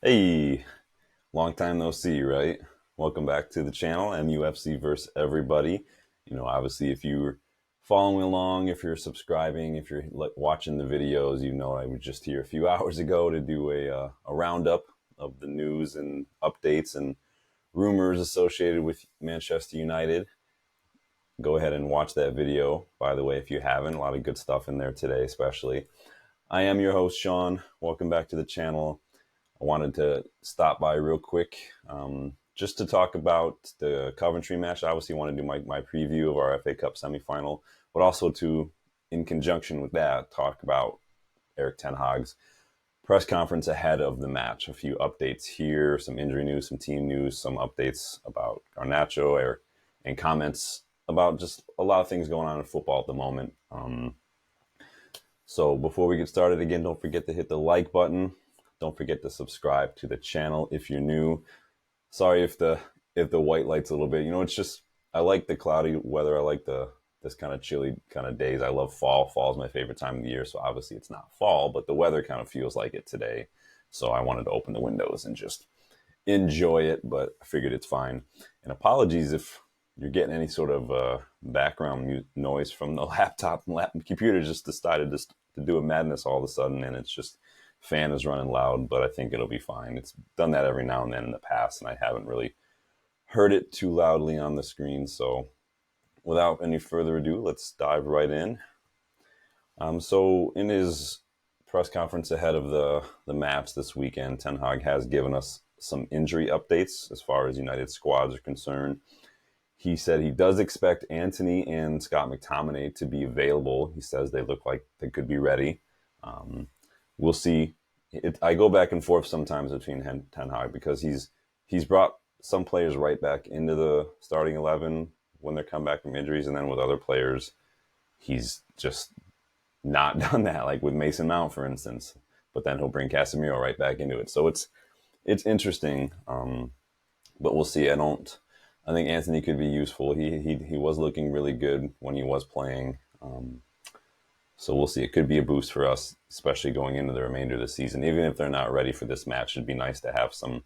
Hey, long time no see, right? Welcome back to the channel, MUFC versus everybody. Obviously, if you're following along, if you're subscribing, if you're watching the videos, I was just here a few hours ago to do a roundup of the news and updates and rumors associated with Manchester United. Go ahead and watch that video, by the way, if you haven't. A lot of good stuff in there today, especially. I am your host, Sean. Welcome back to the channel. I wanted to stop by real quick just to talk about the Coventry match. I obviously want to do my preview of our FA Cup semifinal, but also to, in conjunction with that, talk about Erik Ten Hag's press conference ahead of the match. A few updates here, some injury news, some team news, some updates about Garnacho, and comments about just a lot of things going on in football at the moment. So before we get started, again, don't forget to hit the like button. Don't forget to subscribe to the channel if you're new. Sorry if the white light's a little bit. It's just I like the cloudy weather. I like this kind of chilly kind of days. I love fall. Fall is my favorite time of the year. So obviously it's not fall, but the weather kind of feels like it today. So I wanted to open the windows and just enjoy it, but I figured it's fine. And apologies if you're getting any sort of background noise from the laptop. Computer just decided to do a madness all of a sudden, and it's just fan is running loud, but I think it'll be fine. It's done that every now and then in the past, and I haven't really heard it too loudly on the screen. So without any further ado, let's dive right in. So in his press conference ahead of the match this weekend, Ten Hag has given us some injury updates as far as United squads are concerned. He said he does expect Antony and Scott McTominay to be available. He says they look like they could be ready. We'll see. I go back and forth sometimes between Ten Hag because he's brought some players right back into the starting 11 when they come back from injuries, and then with other players, he's just not done that, like with Mason Mount, for instance. But then he'll bring Casemiro right back into it. So it's interesting, but we'll see. I think Antony could be useful. He was looking really good when he was playing. So we'll see. It could be a boost for us, especially going into the remainder of the season. Even if they're not ready for this match, it'd be nice to have some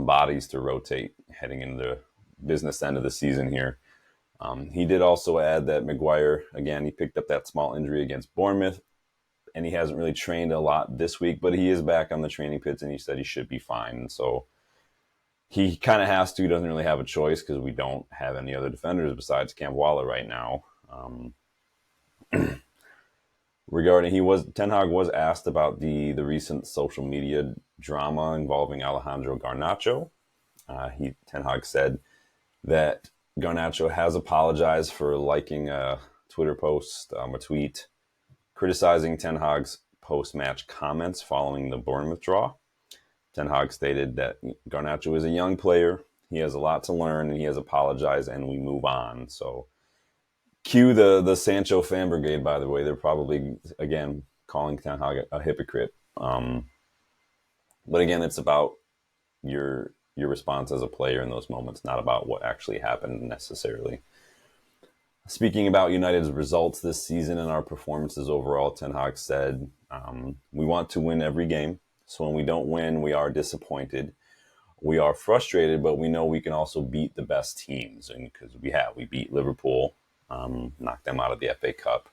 bodies to rotate heading into the business end of the season here. He did also add that Maguire, again, he picked up that small injury against Bournemouth, and he hasn't really trained a lot this week, but he is back on the training pits, and he said he should be fine. And so he kind of has to. He doesn't really have a choice because we don't have any other defenders besides Campbell right now. Regarding Ten Hag was asked about the recent social media drama involving Alejandro Garnacho. Ten Hag said that Garnacho has apologized for liking a Twitter post, a tweet, criticizing Ten Hag's post-match comments following the Bournemouth draw. Ten Hag stated that Garnacho is a young player. He has a lot to learn, and he has apologized, and we move on. So cue the Sancho fan brigade, by the way. They're probably, again, calling Ten Hag a hypocrite. But again, it's about your response as a player in those moments, not about what actually happened necessarily. Speaking about United's results this season and our performances overall, Ten Hag said, we want to win every game. So when we don't win, we are disappointed. We are frustrated, but we know we can also beat the best teams. And because we beat Liverpool, knocked them out of the FA Cup.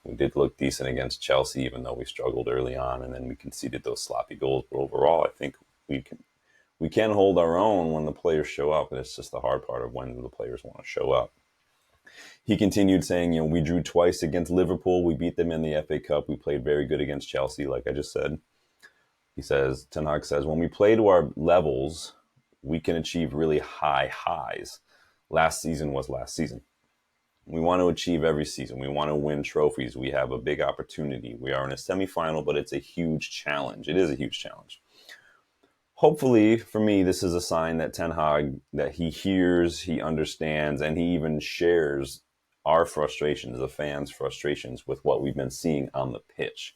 We did look decent against Chelsea, even though we struggled early on, and then we conceded those sloppy goals. But overall, I think we can hold our own when the players show up. And it's just the hard part of when the players want to show up. He continued saying, we drew twice against Liverpool. We beat them in the FA Cup. We played very good against Chelsea, like I just said. He says, Ten Hag says, when we play to our levels, we can achieve really high highs. Last season was last season. We want to achieve every season. We want to win trophies. We have a big opportunity. We are in a semifinal, but it's a huge challenge. It is a huge challenge. Hopefully, for me, this is a sign that Ten Hag, that he hears, he understands, and he even shares our frustrations, the fans' frustrations, with what we've been seeing on the pitch.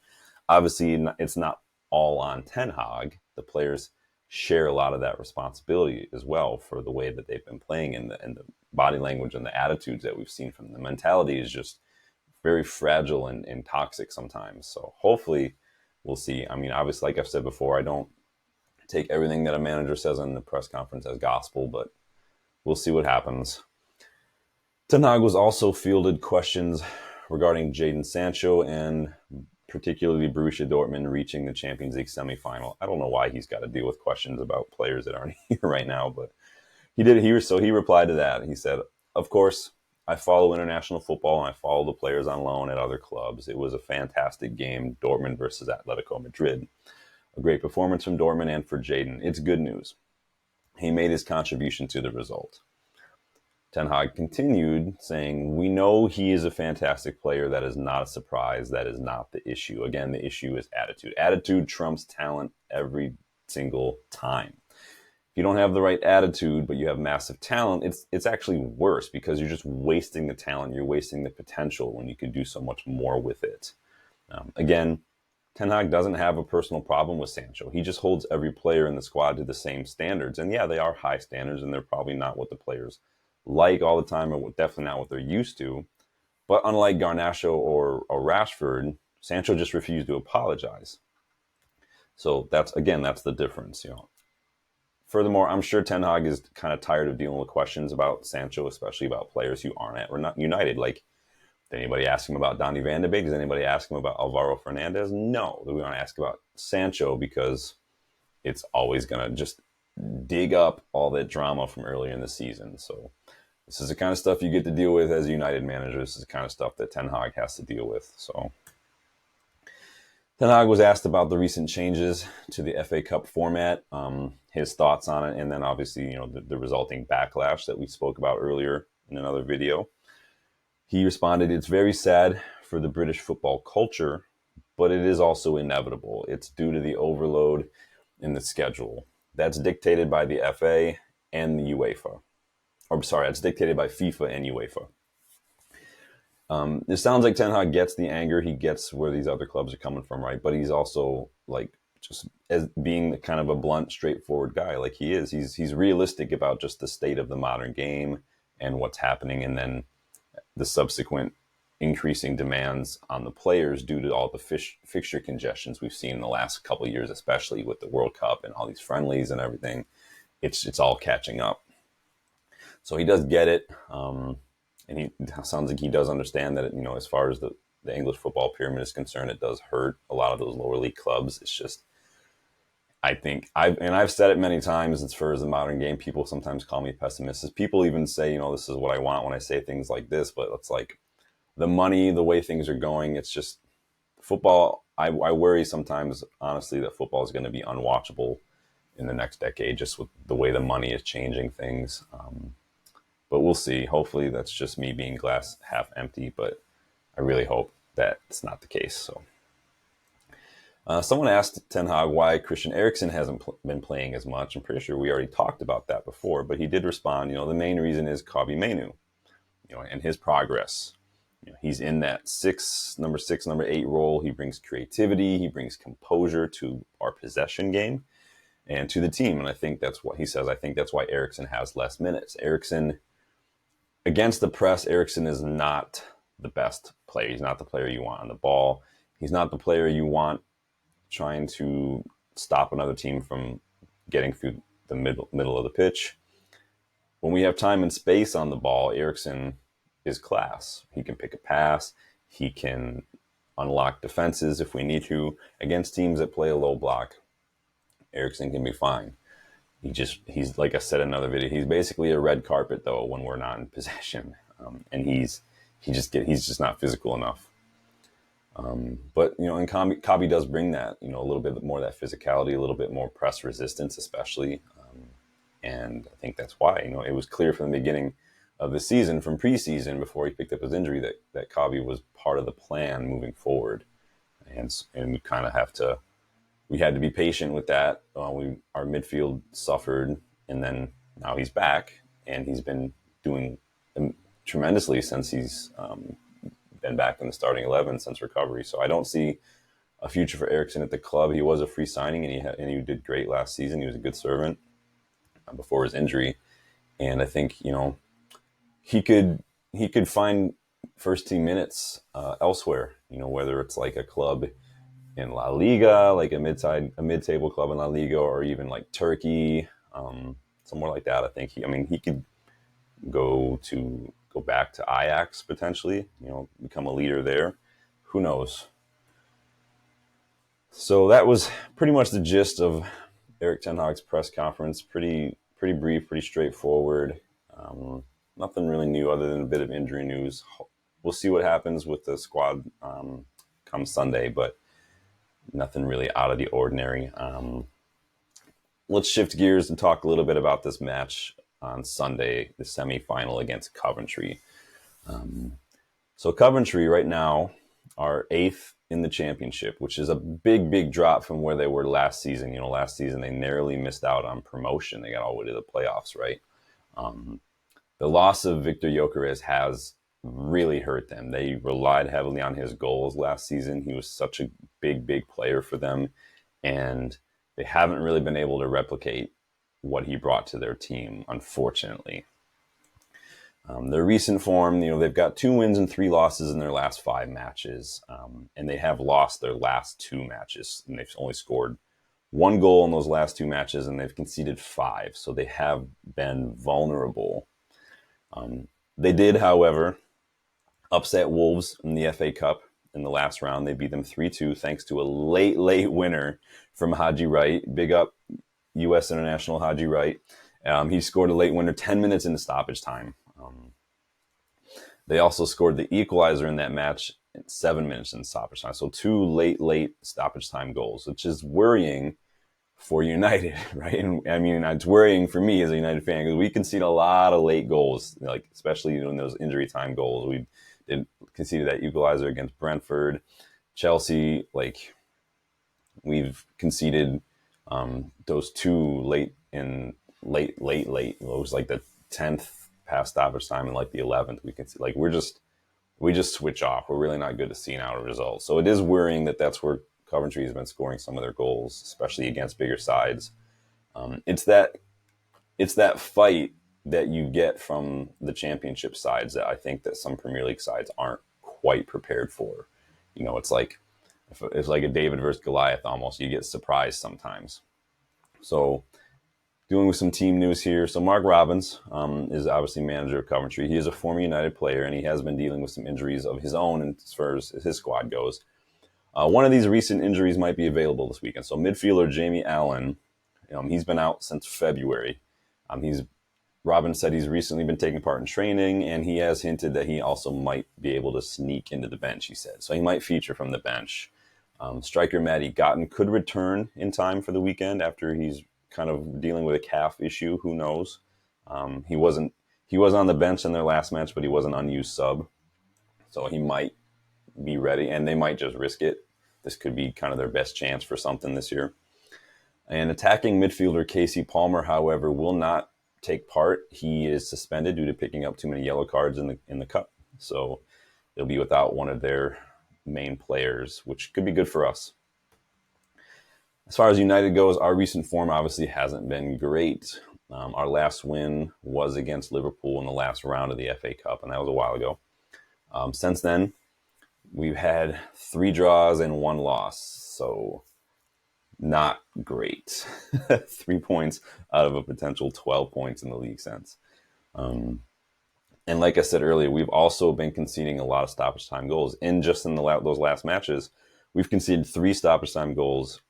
Obviously, it's not all on Ten Hag. The players share a lot of that responsibility as well for the way that they've been playing and the body language and the attitudes that we've seen from them. The mentality is just very fragile and toxic sometimes. So hopefully we'll see. I mean, obviously, like I've said before, I don't take everything that a manager says in the press conference as gospel, but we'll see what happens. Ten Hag was also fielded questions regarding Jadon Sancho and particularly Borussia Dortmund reaching the Champions League semifinal. I don't know why he's got to deal with questions about players that aren't here right now, but he did. He replied to that. He said, "Of course, I follow international football and I follow the players on loan at other clubs. It was a fantastic game, Dortmund versus Atletico Madrid. A great performance from Dortmund and for Jadon. It's good news. He made his contribution to the result." Ten Hag continued saying, "We know he is a fantastic player. That is not a surprise. That is not the issue. Again, the issue is attitude. Attitude trumps talent every single time. If you don't have the right attitude, but you have massive talent, it's actually worse because you're just wasting the talent. You're wasting the potential when you could do so much more with it." Again, Ten Hag doesn't have a personal problem with Sancho. He just holds every player in the squad to the same standards. And yeah, they are high standards, and they're probably not what the players like all the time, or definitely not what they're used to. But unlike Garnacho or Rashford, Sancho just refused to apologize. So that's the difference. Furthermore, I'm sure Ten Hag is kind of tired of dealing with questions about Sancho, especially about players who aren't at or not United. Like, did anybody ask him about Donny van de Beek? Does anybody ask him about Alvaro Fernandez? No. We want to ask about Sancho because it's always going to just dig up all that drama from earlier in the season. So this is the kind of stuff you get to deal with as a United manager. This is the kind of stuff that Ten Hag has to deal with. So Ten Hag was asked about the recent changes to the FA Cup format, his thoughts on it, and then obviously, the resulting backlash that we spoke about earlier in another video. He responded, "It's very sad for the British football culture, but it is also inevitable. It's due to the overload in the schedule. That's dictated by the FA and the UEFA. That's dictated by FIFA and UEFA." It sounds like Ten Hag gets the anger. He gets where these other clubs are coming from, right? But he's also just as being kind of a blunt, straightforward guy, like he is. He's realistic about just the state of the modern game and what's happening, and then the subsequent increasing demands on the players due to all the fixture congestions we've seen in the last couple of years, especially with the World Cup and all these friendlies and everything. It's all catching up. So he does get it. And he sounds like he does understand that, as far as the English football pyramid is concerned, it does hurt a lot of those lower league clubs. It's just, I think I've said it many times, as far as the modern game, people sometimes call me pessimistic. People even say, this is what I want when I say things like this, but it's like the money, the way things are going, it's just football. I worry sometimes, honestly, that football is going to be unwatchable in the next decade, just with the way the money is changing things. But we'll see. Hopefully that's just me being glass half empty, but I really hope that it's not the case. So someone asked Ten Hag why Christian Eriksen hasn't been playing as much. I'm pretty sure we already talked about that before, but he did respond, the main reason is Kobbie Mainoo, and his progress. He's in that number 6, number 8 role. He brings creativity. He brings composure to our possession game and to the team. And I think that's what he says. I think that's why Eriksen has less minutes. Against the press, Eriksen is not the best player. He's not the player you want on the ball. He's not the player you want trying to stop another team from getting through the middle of the pitch. When we have time and space on the ball, Eriksen is class. He can pick a pass. He can unlock defenses if we need to. Against teams that play a low block, Eriksen can be fine. He's like I said in another video, he's basically a red carpet though when we're not in possession, and he's just not physical enough. But and Kobbie does bring that, a little bit more of that physicality, a little bit more press resistance, especially, and I think that's why it was clear from the beginning of the season, from preseason before he picked up his injury, that Kobbie was part of the plan moving forward, and we kind of we had to be patient with that. Our midfield suffered, and then now he's back, and he's been doing tremendously since he's been back in the starting 11 since recovery. So I don't see a future for Eriksen at the club. He was a free signing, and he did great last season. He was a good servant before his injury, and I think he could find first team minutes elsewhere. Whether it's like a club in La Liga, like a mid-table club in La Liga, or even like Turkey, somewhere like that. I think he could go back to Ajax potentially, become a leader there. Who knows? So that was pretty much the gist of Erik Ten Hag's press conference. Pretty brief, pretty straightforward. Um, Nothing really new other than a bit of injury news. We'll see what happens with the squad come Sunday, but nothing really out of the ordinary. Let's shift gears and talk a little bit about this match on Sunday, the semifinal against Coventry. So Coventry right now are 8th in the championship, which is a big drop from where they were last season. Last season they narrowly missed out on promotion. They got all the way to the playoffs, right? The loss of Victor Gyökeres has really hurt them. They relied heavily on his goals last season. He was such a big player for them, and they haven't really been able to replicate what he brought to their team, unfortunately. Their recent form, they've got 2 wins and 3 losses in their last 5 matches, and they have lost their last 2 matches, and they've only scored 1 goal in those last 2 matches, and they've conceded 5, so they have been vulnerable. They did, however, upset Wolves in the FA Cup in the last round. They beat them 3-2 thanks to a late winner from Haji Wright. Big up U.S. international Haji Wright. He scored a late winner 10 minutes into stoppage time. They also scored the equalizer in that match in 7 minutes in stoppage time. So 2 late stoppage time goals, which is worrying for United, right? And I mean, it's worrying for me as a United fan because we concede a lot of late goals, like especially in those injury time goals. We did conceded that equalizer against Brentford, Chelsea. Like we've conceded those 2 late. It was like the 10th past stoppage time and like the 11th. We can see like we just switch off. We're really not good at seeing out a result. So it is worrying that that's where Coventry has been scoring some of their goals, especially against bigger sides. It's that fight that you get from the championship sides that I think that some Premier League sides aren't quite prepared for. It's like a David versus Goliath almost. You get surprised sometimes. So doing with some team news here. So Mark Robbins is obviously manager of Coventry. He is a former United player, and he has been dealing with some injuries of his own as far as his squad goes. One of these recent injuries might be available this weekend. So midfielder Jamie Allen, he's been out since February. Robin said he's recently been taking part in training, and he has hinted that he also might be able to sneak into the bench, he said. So he might feature from the bench. Striker Matty Gotten could return in time for the weekend after he's kind of dealing with a calf issue. Who knows? He was on the bench in their last match, but he was an unused sub. So he might be ready, and they might just risk it. This could be kind of their best chance for something this year. And attacking midfielder Casey Palmer, however, will not take part. He is suspended due to picking up too many yellow cards in the cup. So they'll be without one of their main players, which could be good for us. As far as United goes, our recent form obviously hasn't been great. Our last win was against Liverpool in the last round of the FA Cup, and that was a while ago. Since then, we've had 3 draws and 1 loss, so not great. 3 points out of a potential 12 points in the league sense. And like I said earlier, we've also been conceding a lot of stoppage time goals. Just in those last matches, we've conceded 3 stoppage time goals,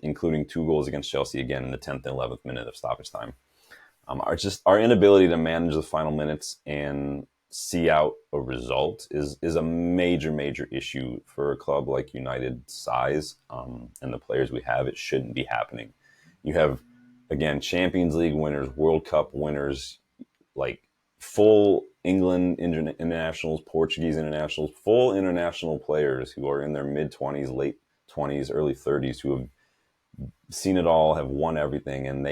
including 2 goals against Chelsea again in the 10th and 11th minute of stoppage time. Our inability to manage the final minutes and see out a result is a major issue for a club like United's size and the players we have. It shouldn't be happening. You have, again, Champions League winners, World Cup winners, like full England internationals, Portuguese internationals, full international players who are in their mid-20s, late 20s, early 30s, who have seen it all, have won everything, and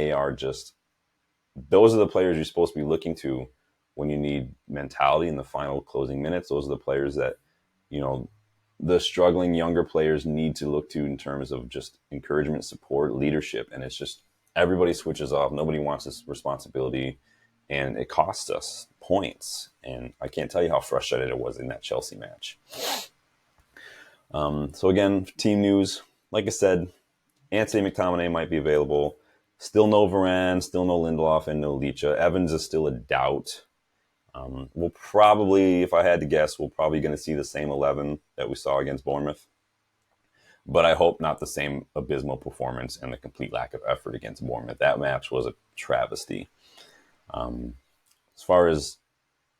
those are the players you're supposed to be looking to when you need mentality in the final closing minutes. Those are the players that, the struggling younger players need to look to in terms of just encouragement, support, leadership. And it's just everybody switches off. Nobody wants this responsibility, and it costs us points. And I can't tell you how frustrated I was in that Chelsea match. So again, team news, like I said, Anthony McTominay might be available. Still no Varane, still no Lindelof, and no Licha. Evans is still a doubt. We'll probably, if I had to guess, we're probably going to see the same 11 that we saw against Bournemouth. But I hope not the same abysmal performance and the complete lack of effort against Bournemouth. That match was a travesty. As far as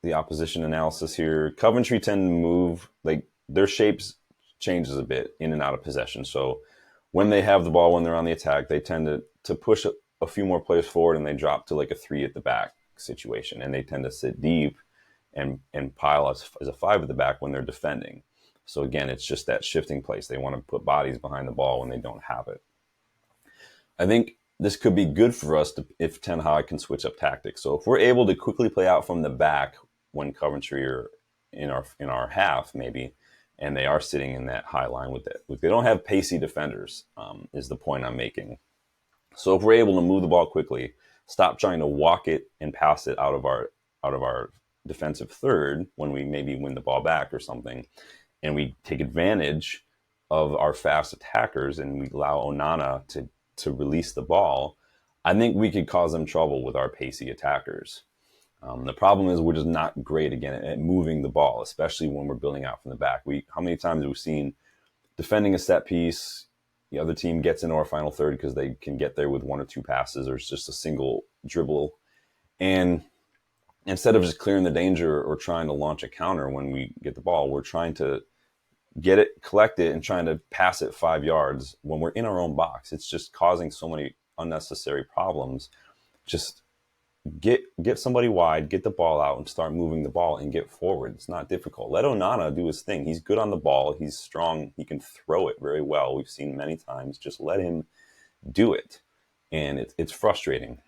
the opposition analysis here, Coventry tend to move, like their shapes changes a bit in and out of possession. So when they have the ball, when they're on the attack, they tend to push a few more players forward and they drop to like a 3 at the back situation. And they tend to sit deep and pile as a 5 at the back when they're defending. So again, it's just that shifting place. They want to put bodies behind the ball when they don't have it. I think this could be good for us if Ten Hag can switch up tactics. So if we're able to quickly play out from the back when Coventry are in our half maybe, and they are sitting in that high line with it, they don't have pacey defenders. Is the point I'm making. So if we're able to move the ball quickly, stop trying to walk it and pass it out of our defensive third when we maybe win the ball back or something, and we take advantage of our fast attackers and we allow Onana to release the ball, I think we could cause them trouble with our pacey attackers. The problem is we're just not great again at moving the ball, especially when we're building out from the back. How many times have we seen defending a set piece, the other team gets into our final third because they can get there with 1 or 2 passes or it's just a single dribble, and instead of just clearing the danger or trying to launch a counter when we get the ball, we're trying to get it, collect it, and trying to pass it 5 yards when we're in our own box. It's just causing so many unnecessary problems. Just get somebody wide, get the ball out, and start moving the ball and get forward. It's not difficult. Let Onana do his thing. He's good on the ball. He's strong. He can throw it very well. We've seen many times. Just let him do it. And it's frustrating.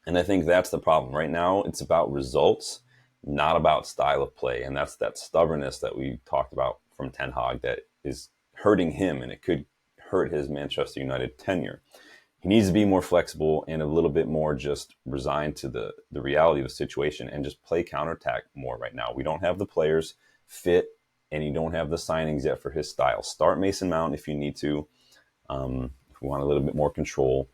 And I think that's the problem. Right now, it's about results, not about style of play. And that's that stubbornness that we talked about from Ten Hag that is hurting him, and it could hurt his Manchester United tenure. He needs to be more flexible and a little bit more just resigned to the reality of the situation and just play counterattack more right now. We don't have the players fit, and you don't have the signings yet for his style. Start Mason Mount if you need to. If we want a little bit more control,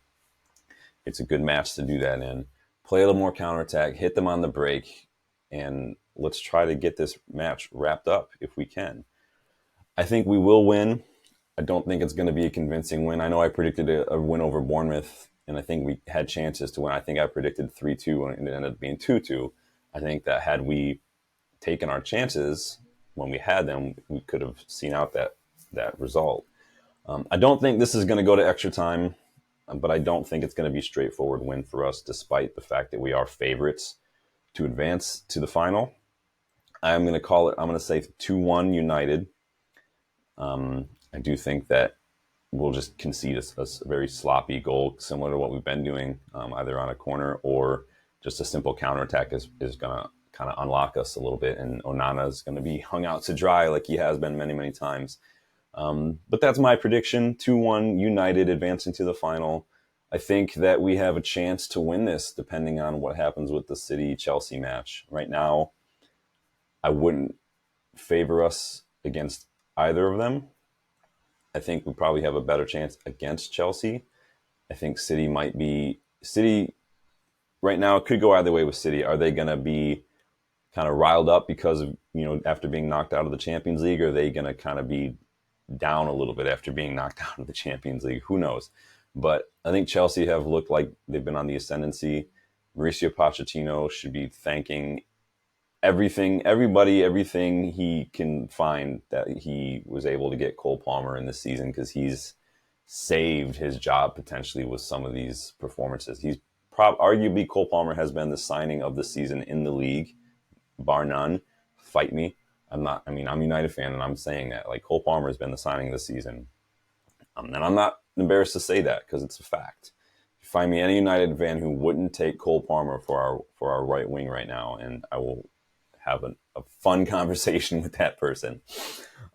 it's a good match to do that in. Play a little more counterattack, hit them on the break, and let's try to get this match wrapped up if we can. I think we will win. I don't think it's going to be a convincing win. I know I predicted a win over Bournemouth, and I think we had chances to win. I think I predicted 3-2, and it ended up being 2-2. I think that had we taken our chances when we had them, we could have seen out that result. I don't think this is going to go to extra time, but I don't think it's going to be a straightforward win for us, despite the fact that we are favorites to advance to the final. I'm going to say 2-1 United. I do think that we'll just concede a very sloppy goal, similar to what we've been doing, either on a corner or just a simple counterattack is going to kind of unlock us a little bit. And Onana is going to be hung out to dry like he has been many, many times. But that's my prediction, 2-1 United advancing to the final. I think that we have a chance to win this depending on what happens with the City-Chelsea match. Right now, I wouldn't favor us against either of them. I think we probably have a better chance against Chelsea. I think City right now, it could go either way with City. Are they going to be kind of riled up because of, after being knocked out of the Champions League? Or are they going to kind of be down a little bit after being knocked out of the Champions League? Who knows? But I think Chelsea have looked like they've been on the ascendancy. Mauricio Pochettino should be thanking everything he can find that he was able to get Cole Palmer in this season, because he's saved his job potentially with some of these performances. He's arguably, Cole Palmer has been the signing of the season in the league, bar none. Fight me. I'm a United fan, and I'm saying that. Like, Cole Palmer has been the signing of the season. And I'm not embarrassed to say that, because it's a fact. You find me any United fan who wouldn't take Cole Palmer for our right wing right now, and I will have a fun conversation with that person.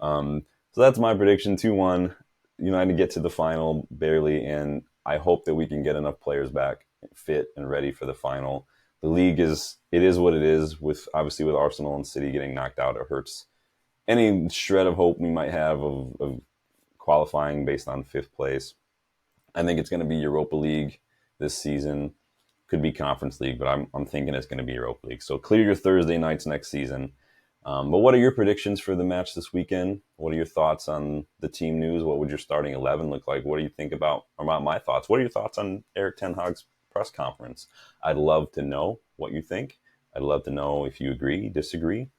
So that's my prediction, 2-1. United get to the final barely, and I hope that we can get enough players back fit and ready for the final. The league is what it is, with Arsenal and City getting knocked out. It hurts any shred of hope we might have of qualifying based on fifth place. I think it's going to be Europa League this season. Could be Conference League, but I'm thinking it's going to be Europa League. So clear your Thursday nights next season. But what are your predictions for the match this weekend? What are your thoughts on the team news? What would your starting 11 look like? What do you think about my thoughts? What are your thoughts on Erik Ten Hag's press conference? I'd love to know what you think. I'd love to know if you agree, disagree.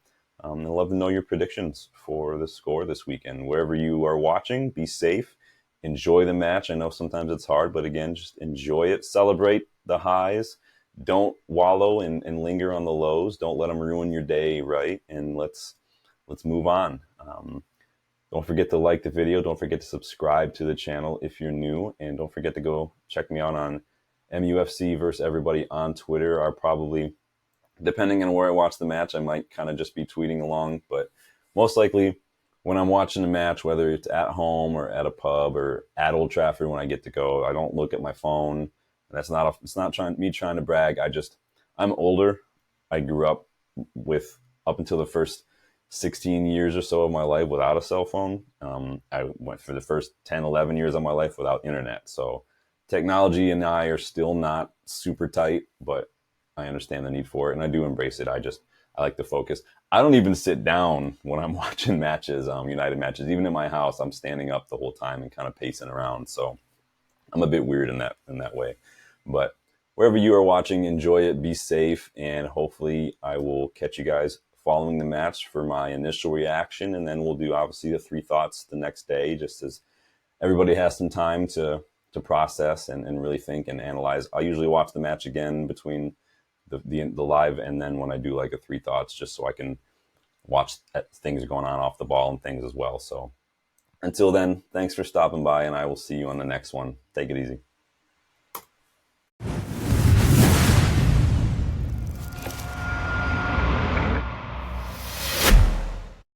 I'd love to know your predictions for the score this weekend. Wherever you are watching, be safe. Enjoy the match. I know sometimes it's hard, but again, just enjoy it. Celebrate the highs. Don't wallow and linger on the lows. Don't let them ruin your day, right? And let's move on. Don't forget to like the video. Don't forget to subscribe to the channel if you're new. And don't forget to go check me out on MUFC versus Everybody on Twitter. Are probably, depending on where I watch the match, I might kind of just be tweeting along. But most likely, when I'm watching a match, whether it's at home or at a pub or at Old Trafford when I get to go, I don't look at my phone. It's not me trying to brag. I'm older. I grew up with up until the first 16 years or so of my life without a cell phone. I went for the first 10, 11 years of my life without internet. So technology and I are still not super tight, but I understand the need for it and I do embrace it. I like to focus. I don't even sit down when I'm watching matches, United matches. Even in my house, I'm standing up the whole time and kind of pacing around. So I'm a bit weird in that way. But wherever you are watching, enjoy it, be safe, and hopefully I will catch you guys following the match for my initial reaction, and then we'll do obviously the three thoughts the next day, just as everybody has some time to process and really think and analyze. I usually watch the match again between the live and then when I do like a three thoughts, just so I can watch things going on off the ball and things as well. So until then, thanks for stopping by, and I will see you on the next one. Take it easy.